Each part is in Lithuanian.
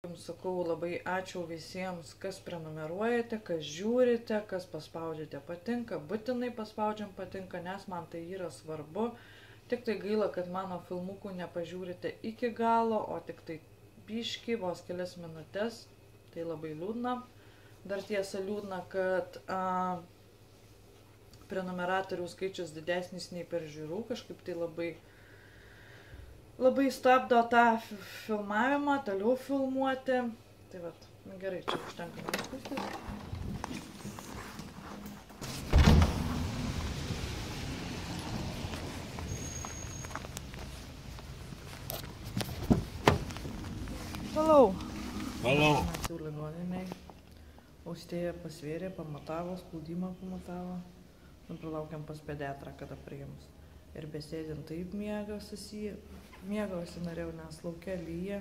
Jums sakau labai ačiū visiems, kas prenumeruojate, kas žiūrite, kas paspaudžiate patinka. Būtinai paspaudžiam patinka, nes man tai yra svarbu. Tik tai gaila, kad mano filmukų nepažiūrite iki galo, o tik tai biškį, vos kelias minutės. Tai labai liūdna. Dar tiesa liūdna, kad prenumeratorių skaičius didesnis nei peržiūrų. Kažkaip tai labai stabdo tą filmavimą, toliau filmuoti. Tai vat, gerai, čia užtenka diskusijos. Hello. Hello. Mes jau ligoniniai. Austėja pasvėrė, pamatavo, spaudimą pamatavo. Dabar laukiam pas pediatrą, kada priims. Ir besėdint taip mėgausi norėjau, nes lauke lyja.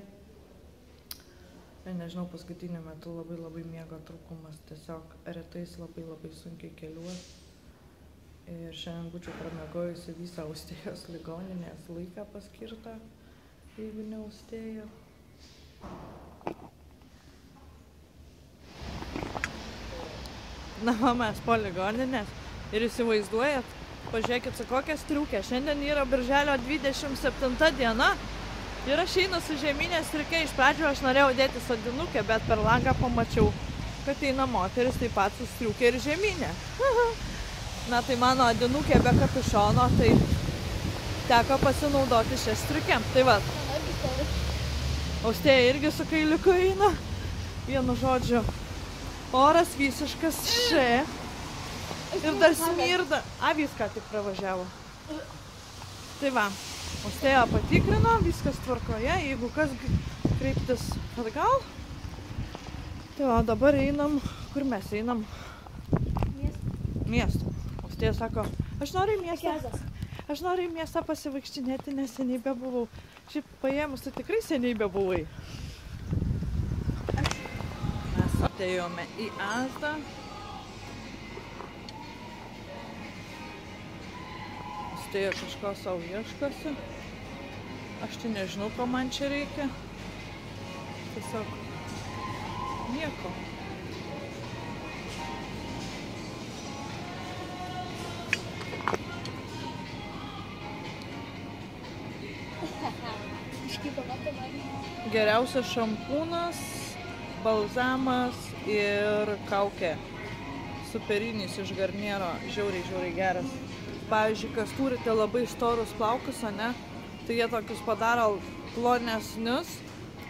Nežinau, paskutiniu metu labai miego trūkumas. Tiesiog retais labai sunkiai keliuosi. Ir šiandien būčiau pramiegojusi visą Austėjos ligoninės laiką paskirtą, jeigu ne Austėja. Na, mes po ligoninės. Ir įsivaizduojat, pažiūrėkit, su kokia striukė. Šiandien yra birželio 27 diena. Ir aš einu su žieminė striukė. Iš pradžių aš norėjau dėti sodinukę, bet per langą pamačiau, kad eina moteris taip pat su striukė ir žieminė. Na, tai mano odinukė be kapišono, tai teko pasinaudoti šią striukę. Tai va. Austėja irgi su kailiuku eina. Vienu žodžiu, oras visiškas še. Ir dar smirda. Viską tik pravažiavo. Tai va, Austėja patikrino, viskas tvarkoje, jeigu kas kreiptis atgal. Tai va, dabar einam, kur mes einam? Miestą. Austėja sako, aš noriu į miestą. Aš noriu į miestą pasivaikštinėti, nes seniai bebuvau. Šiaip paėmus, tai tikrai seniai bebuvai. Mes atėjome į Asdą. Austėja kažko savo ieškosi. Aš tai nežinau, ko man čia reikia. Tiesiog nieko. Geriausias šampūnas, balzamas ir kaukė. Superinis iš Garniero, žiauriai geras. Pavyzdžiui, kas turite labai storus plaukus, ane, tai jie tokius padaro plonesnius,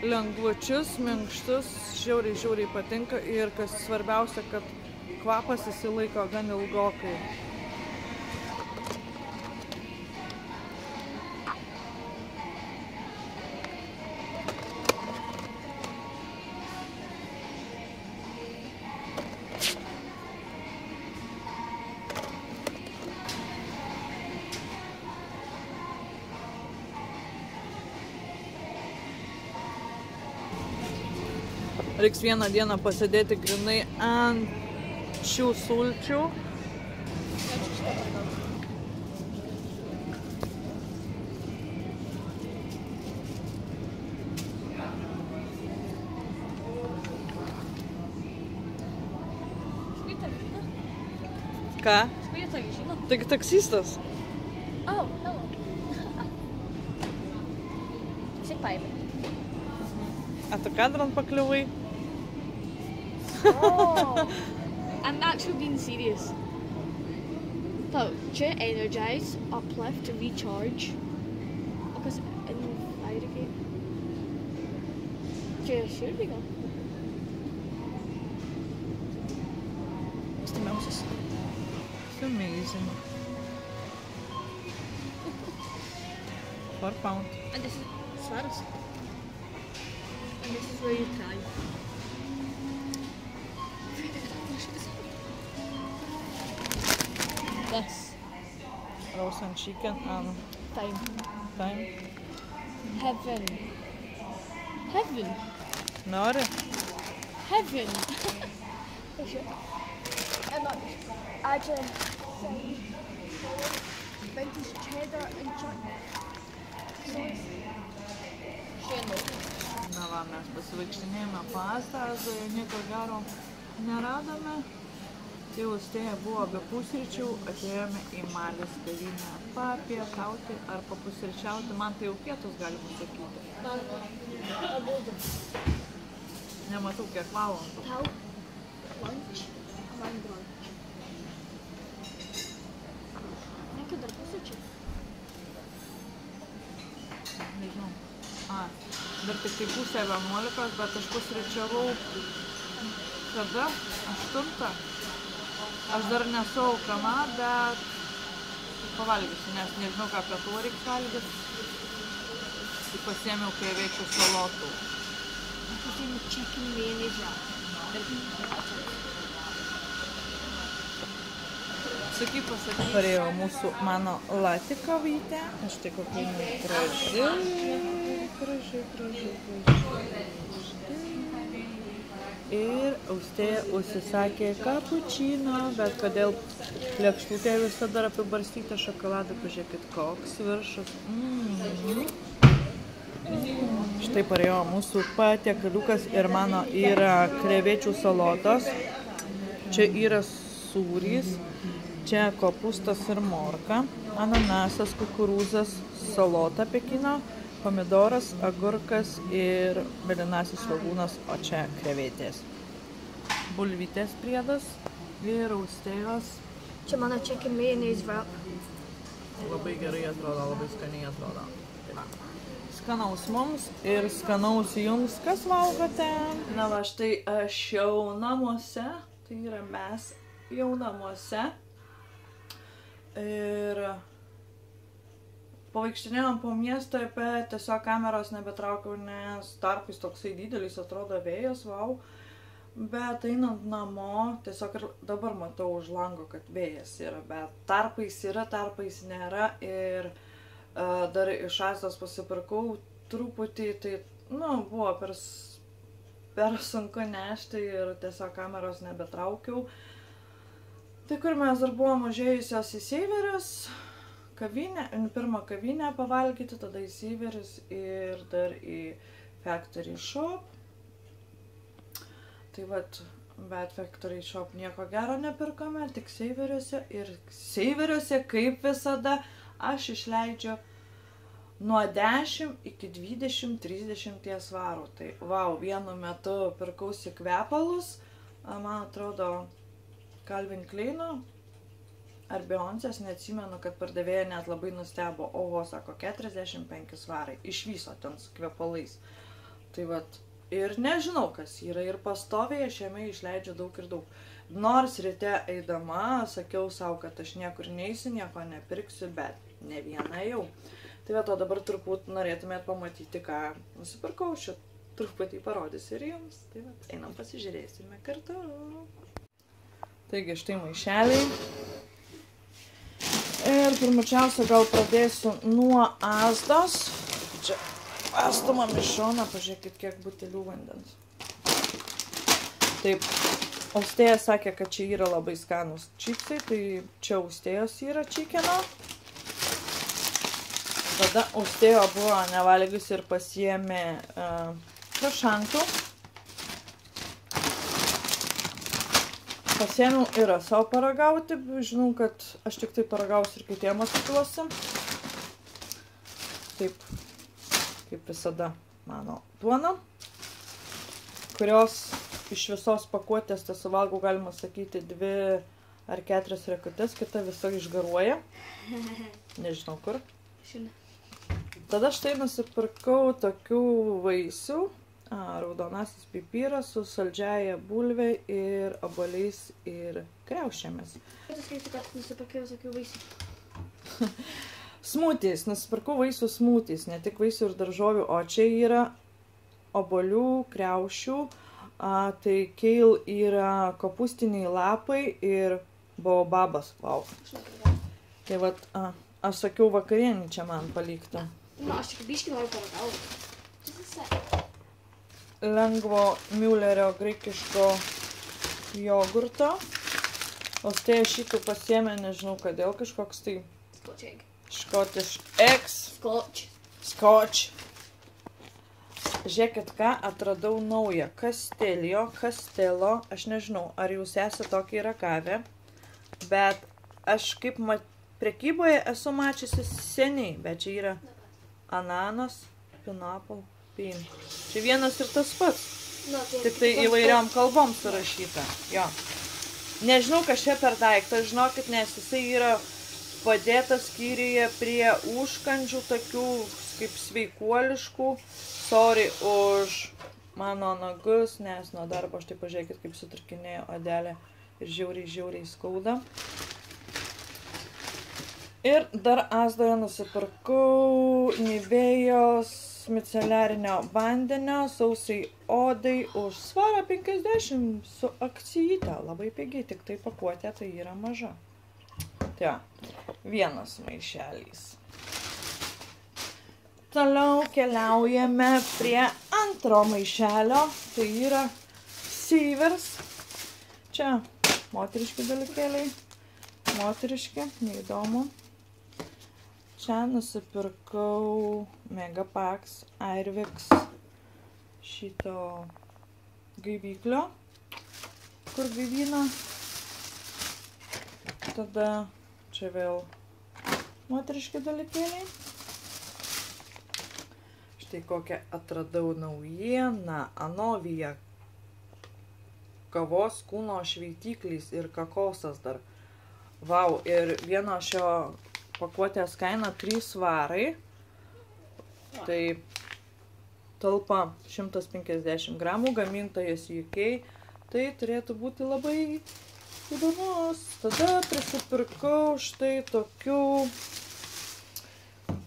lengvučius, minkštus, žiauriai patinka ir kas svarbiausia, kad kvapas įsilaiko gan ilgokai. Reiks vieną dieną pasėdėti grinai ant šių sulčių. Ką? Taigi taksistas. Oh, hello. Sit by me. A tu kadran pakliuvai? Oh, I'm actually being serious. So, energize, uplift, recharge. Because in fire again. Here we go. What's the Moses? It's amazing. £4. And this is Swaros. And this is where you try. This. Roast and chicken and Thyme. thyme. Heaven. Heaven. Nori? Heaven. Add vintage cheddar and sauce. Na va, mes pasivaikštinėjome pastą, nieko gero neradome. Tai Austėja buvo be pusryčių, atėjome į Marlės kavinę papietauti ar papusryčiauti. Man tai jau pietus gali pasakyti. Abudu. Nematau, kiek valandų. Tau? Lunch? Man brunch. Nekio dar pusryčiai? Nežinau. Dar tik tai pusė 11, bet aš pusryčiavau kada? 8. Aš dar nesu alkana, bet pavalgysiu, nes nežinau, ką pietų reikia valgyti. Tai pasiėmiau krevečių salotų. Pasiėmiau chicken mayonnaise. Sakyk, pasakyk. Parėjo mūsų mano latė kavytė. Aš tai kokia graži. Ir Austėja užsisakė kapučino, bet kodėl lėkštutė visada dar apibarstyta šokoladą, pažiūrėkit, koks viršas. Štai parėjo mūsų patiekaliukas ir mano yra krevečių salotos. Čia yra sūrys, čia kopūstas ir morka, ananasas, kukurūzas, salota pekino, pomidoras, agurkas ir mėlynasis svogūnas, o čia krevetės. Bulvytės priedas ir Austėjos. Čia mano chicken mayonnaise wrap. Labai gerai atrodo, labai skaniai atrodo. Skanaus mums ir skanaus jums, kas valgote. Na va, štai aš jau namuose, tai yra mes jau namuose. Ir pavaikštinėjom po miestą, bet tiesiog kameros nebetraukiau, nes tarpais toksai didelis atrodo vėjas, wow. Bet einant namo, tiesiog ir dabar matau už lango, kad vėjas yra, bet tarpais yra, tarpais nėra. Ir dar iš Astos pasipirkau truputį, tai, buvo per sunku nešti ir tiesiog kameros nebetraukiau. Tai kur mes dar buvom užėjusios į Seiverius, pirmą kavinę pavalgyti, tada į Seiverius ir dar į Factory Shop. Tai vat, bet Factory Shop nieko gero nepirkome, tik Seiveriuose. Ir Seiveriuose, kaip visada, aš išleidžiu nuo 10 iki 20-30 svarų. Tai, wow, vienu metu pirkausi kvepalus, man atrodo, Calvin Kleino ar Beyoncé's, neatsimenu, kad pardavėja net labai nustebo. Oho, sako, 45 svarai, iš viso ten su kvepalais. Tai vat, ir nežinau, kas yra, ir pastoviai aš jame išleidžiu daug ir daug. Nors ryte eidama, sakiau savo, kad aš niekur neisiu, nieko nepirksiu, bet ne vieną jau. Tai va, o dabar turbūt norėtumėt pamatyti, ką nusipirkau, šit truputį parodysiu ir jums. Tai va, einam pasižiūrėsime kartu. Taigi, štai maišeliai. Ir pirmučiausia gal pradėsiu nuo Astos. Čia pastumam iš šoną, pažiūrėkit, kiek butelių vandens. Taip, Austėja sakė, kad čia yra labai skanus čipsai, tai čia Austėjos yra čikeno. Tada Austėja buvo nevalgiusi ir pasiėmė prašantų. Pasiėmiau ir savo paragauti, žinau, kad aš tik tai paragausiu ir kitiem atiduosiu. Taip, kaip visada mano duona, kurios iš visos pakuotės tai suvalgau, galima sakyti, 2 ar 4 riekutes, kita visa išgaruoja. Nežinau kur. Tada štai nusipirkau tokių vaisių. Raudonasis pipiras su saldžiaja bulvė ir obuoliais ir kriaušėmis. Tu skaiti, kad nusipirkai visokių vaisių. Smūtys. Nusipirkau vaisių smūtys, ne tik vaisių ir daržovių, o čia yra obuolių, kriaušių, tai keil yra kopūstiniai lapai ir baobabas. Wow. Tai vat, aš sakiau, vakarienį čia man palikta. Aš tik biškį noriu paragauti. Lengvo Müllerio graikiško jogurto. Austėja šitų pasiėmė, nežinau kodėl, kažkoks tai Scottish Eggs. Scotch. Žiūrėkit, ką atradau naują. Castello. Aš nežinau, ar jūs esate tokį ragavę, bet aš kaip prekyboje esu mačiusi seniai, bet čia yra ananas, pineapple, pin. Čia vienas ir tas pats. Tik tai įvairiom kalbom surašyta. Jo. Nežinau, kas čia per daiktas, žinokit, nes jisai yra padėtas skyriuje prie užkandžių tokių kaip sveikuoliškų. Sorry už mano nagus, nes nuo darbo aš tai pažiūrėkit, kaip sutrūkinėjo odelė ir žiauriai skauda. Ir dar Asdoje nusipirkau Nivėjos miceliarinio vandenio sausai odai už svarą 50 su akcijyte. Labai pigiai, tik tai pakuotė tai yra maža. Tai vienas maišelys. Toliau keliaujame prie antro maišelio. Tai yra Sievers. Čia moteriški dalykėliai. Moteriški, neįdomu. Čia nusipirkau Megapax Airvix šito gaiviklio, kur gaivina. Tada čia vėl moteriški dalykėliai. Štai kokią atradau naujieną. Anovija kavos kūno šveitiklys ir kakosas dar. Vau, ir vieno šio pakuotės kaina 3 svarai. Tai talpa 150 gramų, gamintojas UK. Tai turėtų būti labai įdomus. Tada prisipirkau štai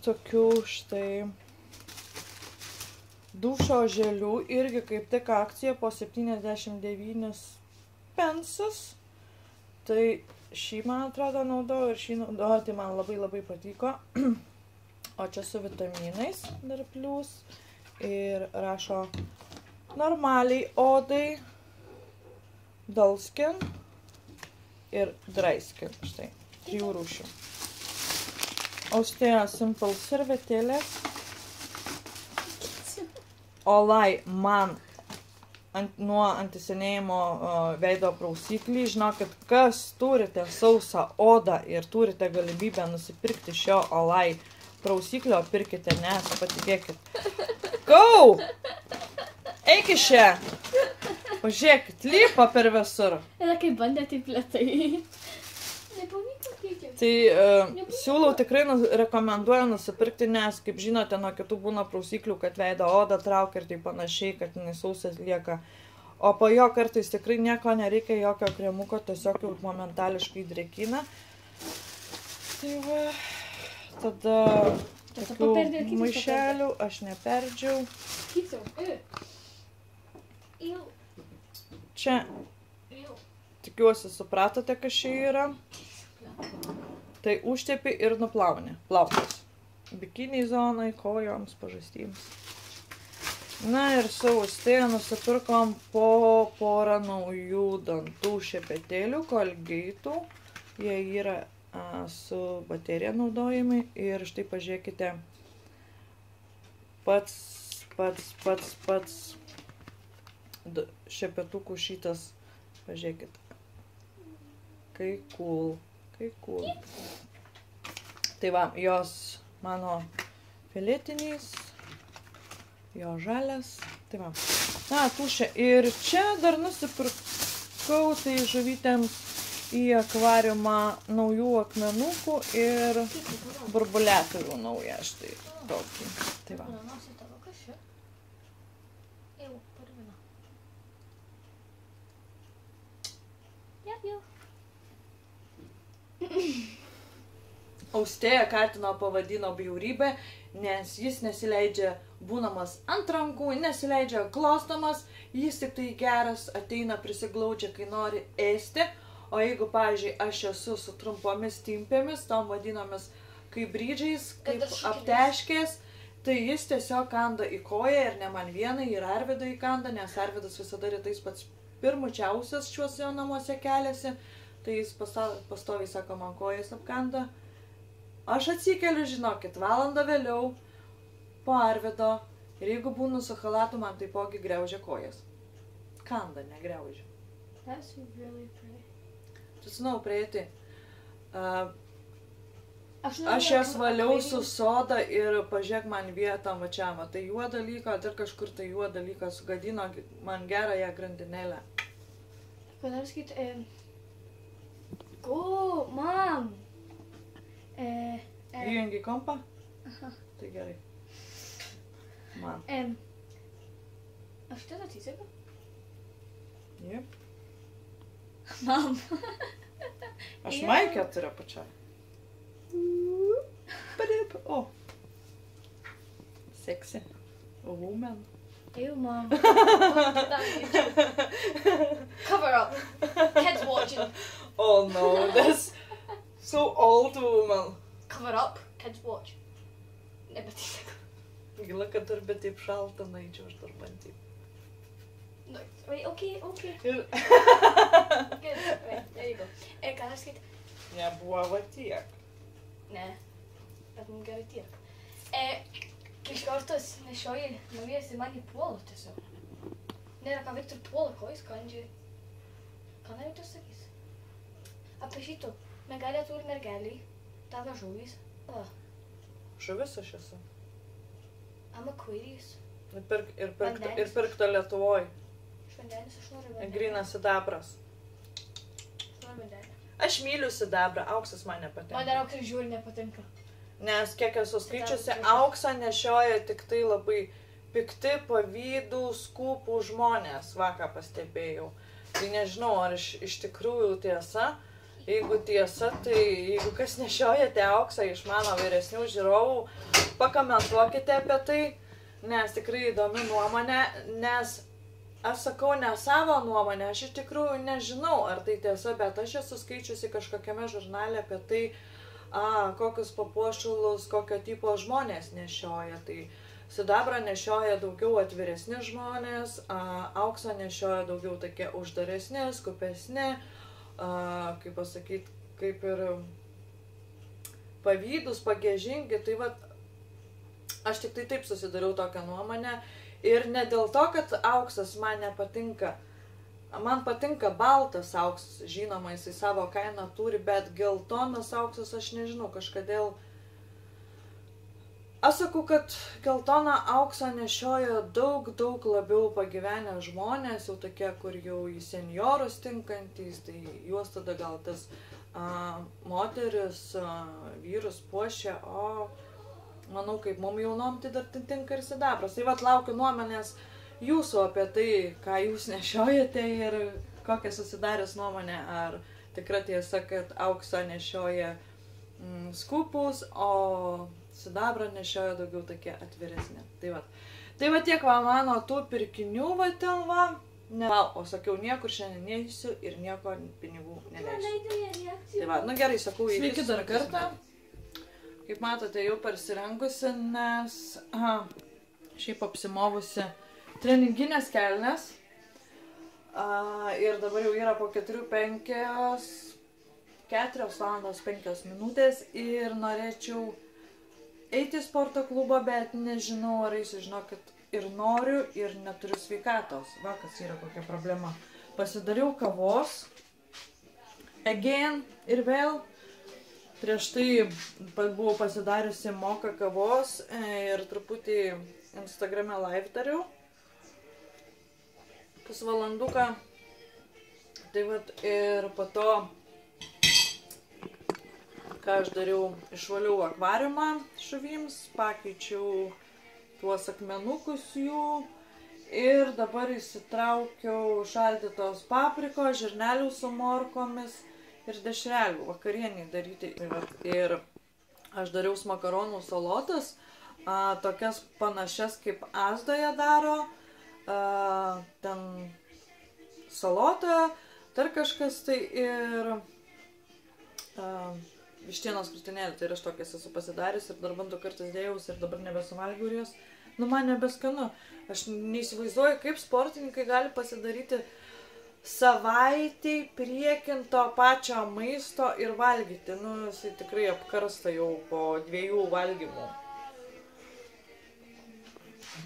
tokių štai dušo želių, irgi kaip tik akcija po 79 pensus. Tai šį, man atrodo, naudojau ir šį naudojau, tai man labai patiko. O čia su vitaminais dar plius. Ir rašo normaliai odai, dull skin ir dry skin. Štai, 3 rūšių. Austėja Simple servetėlės. Olai man nuo antisenėjimo veido prausiklį. Žinokit, kas turite sausą odą ir turite galimybę nusipirkti šio Olai prausiklio, pirkite, nes patikėkit. Go! Eik iš čia! Pažiūrėkit, lipa per visur. Ir kaip bandė taip lėtai. Nepavyko keičiam. Tai siūlau tikrai rekomenduoju nusipirkti, nes, kaip žinote, nuo kitų būna prausiklių, kad veido odą traukia ir taip panašiai, kad jinai sausas lieka. O po jo kartais tikrai nieko nereikia, jokio kremuko, tiesiog jau momentališkai drėkina. Tai va, tada tokių maišelių aš neperdžiau. Čia tikiuosi supratote, kas čia yra. Tai užtepi ir nuplauni plaukus. Bikiniai zonai, kojoms, pažastyms. Na ir su Austėja nusipirkom po porą naujų dantų šepetėlių, Colgate'ų. Jie yra su baterija naudojami. Ir štai pažiūrėkite, pats šepetukų šitas, pažiūrėkit. Kai cool. Tai va, jos mano filetiniais, jo žalias, tai va. Na, tušia. Ir čia dar nusipirkau tai žuvytėms į akvariumą naujų akmenukų ir burbuliatorių naują, štai tokį. Tai va. Austėja katino pavadino bjaurybę, nes jis nesileidžia būnamas ant rankų, nesileidžia glostomas, jis tik tai geras ateina prisiglaudžia, kai nori ėsti, o jeigu, pavyzdžiui, aš esu su trumpomis timpėmis, tom vadinomis kaip brydžiais, kaip apteškės, tai jis tiesiog kanda į koją ir ne man vienai, ir Arvidą įkanda, nes Arvidas visada rytais pats pirmučiausias šiuose namuose keliasi, tai jis pastoviai sako, man kojas apkanda. Aš atsikeliu, žinokit, valandą vėliau po Arvido Ir jeigu būnu su chalatu, man taipogi griaužia kojas. Kanda, negriaužia. That's really pretty. Tu žinau, prieiti. Aš Aš jas valiau su soda ir pažiūrėk man vietą mačiam. Tai juodą dalyką, ir kažkur tai juodą dalyką sugadino man gerąją grandinėlę. Ką dar sakyt? O, mam! Įjungi kompą? Aha. Tai gerai. Man. Aš tai atsisėkiu? Jep. Mam. Aš maikę turiu pačią. Padėp. O. Seksi. Woman. Ew, Mom. Cover up. Kids watching. Oh no, that's so old woman. Cover up. Kids watch. Nebetisėkiu. Gila, kad dar bet taip šalta naičiau, aš dar bandyt. No, wait, okay. Ir Good. Right, there you go. Ką dar sakyt? nebuvo va tiek. Ne. Bet mums gerai tiek. Kai iš kartos nešioji naujas ir man į puolą tiesiog. Nėra ką veikti ir puolą, ko jis kandžiai. Ką norėtų sakys? Apie šito. Mergelė turi mergelį. Tavo žuvys. Žuvis aš esu. I'm Aquarius. Ir pirkta Lietuvoj. Švandenis, aš noriu vandenį. Grynas sidabras. Aš noriu vandenį. Aš myliu sidabrą, auksas man Man nepatinka. dar auksas žiūri nepatinka. Nes kiek esu skaičiusi, auksą nešioja tik tai labai pikti, pavydų, skūpų žmonės, vakar pastebėjau. Tai nežinau, ar iš tikrųjų tiesa. Jeigu tiesa, tai jeigu kas nešiojate auksą iš mano vyresnių žiūrovų, pakomentuokite apie tai, nes tikrai įdomi nuomonė, nes aš sakau ne savo nuomonę, aš iš tikrųjų nežinau, ar tai tiesa, bet aš esu skaičiusi kažkokiame žurnale apie tai, kokius papuošalus, kokio tipo žmonės nešioja. Tai sidabrą nešioja daugiau atviresni žmonės, auksą nešioja daugiau tokie uždaresni, skupesni, kaip pasakyti, kaip ir pavydus, pagėžingi. Tai va, aš tik tai taip susidariau tokią nuomonę. Ir ne dėl to, kad auksas man nepatinka. Man patinka baltas auksas, žinoma, jisai savo kainą turi, bet geltonas auksas, aš nežinau, kažkodėl. Aš sakau, kad geltoną auksą nešioja daug labiau pagyvenę žmonės, jau tokie, kur jau į senjorus tinkantys, tai juos tada gal tas moteris, vyrus puošia, o manau, kaip mum jaunom, tai dar tinka ir sidabras. Tai vat laukiu nuomonės jūsų apie tai, ką jūs nešiojate ir kokią susidaręs nuomonę, ar tikra tiesa, kad auksą nešioja skūpus, o sidabrą nešioja daugiau tokie atviresni. Tai va tiek va mano tų pirkinių va ten va. O sakiau, niekur šiandien neįsiu ir nieko pinigų neleisiu. Tai va, nu gerai, sakau, sveiki dar kartą. Kaip matote, jau persirengusi, nes šiaip apsimovusi treninginės kelnes. Ir dabar jau yra po 4 valandos 5 minutės ir norėčiau eiti į sporto klubą, bet nežinau, ar eisiu, žinokit, ir noriu, ir neturiu sveikatos. Va, kas yra kokia problema. Pasidariau kavos, again ir vėl. Prieš tai buvau pasidariusi moka kavos ir truputį Instagrame live dariau. Pusvalanduką. Tai vat ir po to, ką aš dariau, išvaliau akvariumą žuvims, pakeičiau tuos akmenukus jų ir dabar įsitraukiau šaldytos paprikos, žirnelių su morkomis ir dešrelių vakarieniai daryti. Ir aš dariau makaronų salotas, tokias panašias kaip Asdoje daro, ten salota, dar kažkas tai ir vištienos krūtinėlė, tai ir aš tokias esu pasidarius ir dar bandu kartais dėjaus ir dabar nebesuvalgiau jos. Nu, man nebeskanu. Aš neįsivaizduoju, kaip sportininkai gali pasidaryti savaitei priekin to pačio maisto ir valgyti. Nu, jisai tikrai apkarsta jau po 2 valgymų.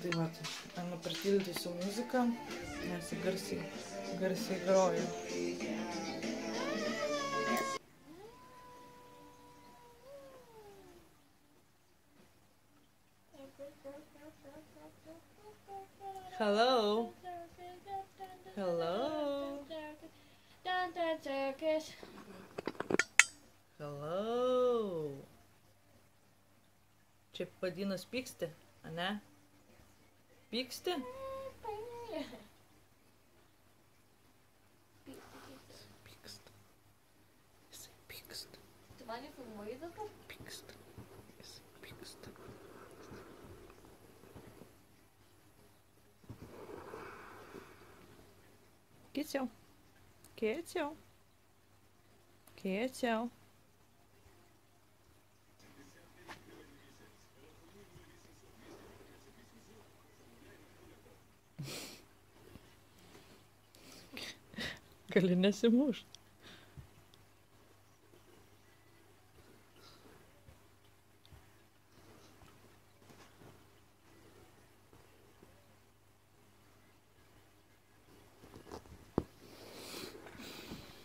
Tai va, pratildysiu muziką, nes garsiai groju. Hello. Hello. Hello. Čia vadinas pyksti, ane? Pyksti? Pyksta. Jisai pyksta. Tu mane filmuoji dabar? Pyksta. Jisai pyksta. Kėciau. Kėciau. Kėciau. Gali nesimušt.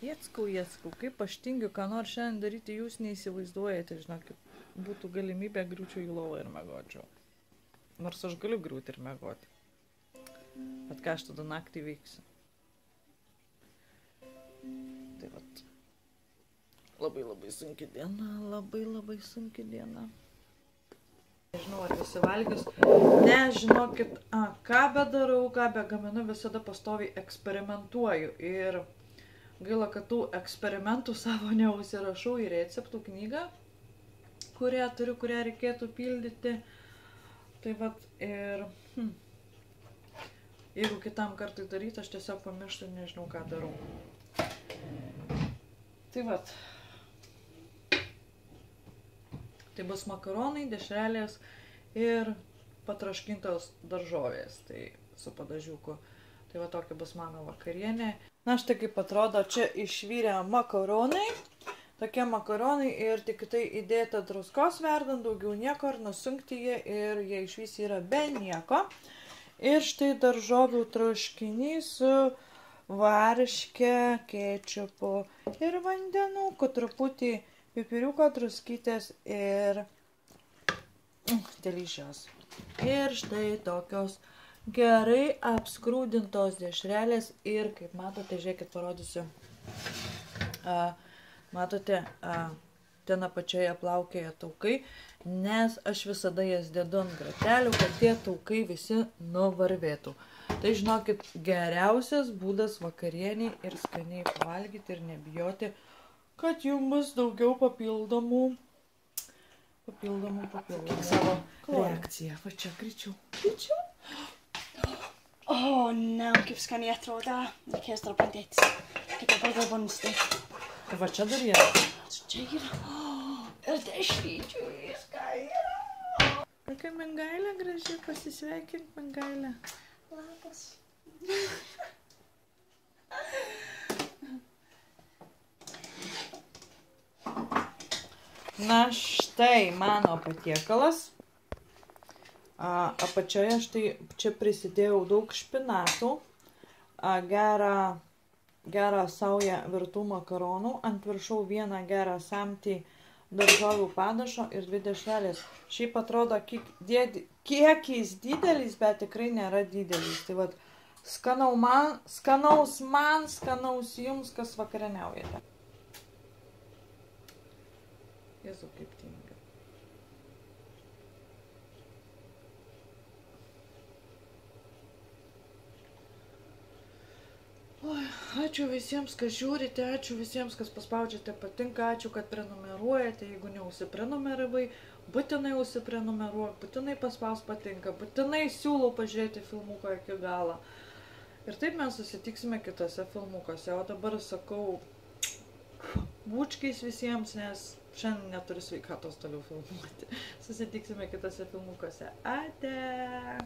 Jeckau, kaip aš tingiu, ką nors šiandien daryti, jūs neįsivaizduojate, žinokit, būtų galimybė griūčiau į lovą ir miegočiau. Nors aš galiu griūti ir miegoti. Bet ką aš tada naktį veiksiu? Tai vat, labai sunki diena, labai sunki diena. Nežinau, ar visi valgius. Nežinokit, ką bedarau, ką begaminu, visada pastoviai eksperimentuoju. Ir gaila, kad tų eksperimentų savo neužsirašau į receptų knygą, kurią turiu, kurią reikėtų pildyti. Tai vat, ir jeigu kitam kartui daryti, aš tiesiog pamirštu ir nežinau, ką darau. Tai vat. Tai bus makaronai, dešrelės ir patraškintos daržovės. Tai su padažiuku. Tai va tokia bus mano vakarienė. Na štai kaip atrodo, čia išvirę makaronai. Tokie makaronai ir tik tai įdėta druskos verdant, daugiau nieko, ir nusunkti jie ir jie išvis yra be nieko. Ir štai daržovių troškinys su varške, kečupu ir vandenuku, truputį pipiriuko, druskytės ir delicious. Ir štai tokios gerai apskrūdintos dešrelės ir, kaip matote, žiūrėkit, parodysiu. Matote, ten apačioje plaukėja taukai, nes aš visada jas dedu ant gratelių, kad tie taukai visi nuvarvėtų. Tai žinokit, geriausias būdas vakarieniai ir skaniai pavalgyti ir nebijoti, kad jums bus daugiau papildomų savo reakciją. Va čia, greičiau. O, ne, kaip skaniai atrodo. Reikės dar bandyti. Kaip dabar gal bandyti. Tai va čia dar yra. Čia yra. Ir dešryčių viską yra. Kokia mengailė graži, pasisveikink mengailę. Labas. Na štai mano patiekalas. Apačioje štai čia prisidėjau daug špinatų, gerą saują virtų makaronų, ant viršau vieną gerą samtį daržovių padažo ir 2 dešrelės. Šiaip atrodo kiekis didelis, bet tikrai nėra didelis. Tai vat, skanaus man, skanaus jums, kas vakarieniaujate. Jėzau, kaip tinga. Ačiū visiems, kas žiūrite, ačiū visiems, kas paspaudžiate patinka, ačiū, kad prenumeruojate. Jeigu neusiprenumeravai, būtinai užsiprenumeruok, būtinai paspaus patinka, būtinai siūlau pažiūrėti filmuką iki galo. Ir taip mes susitiksime kitose filmukuose. O dabar sakau bučkiais visiems, nes šiandien neturiu sveikatos toliau filmuoti. Susitiksime kitose filmukuose. Ate!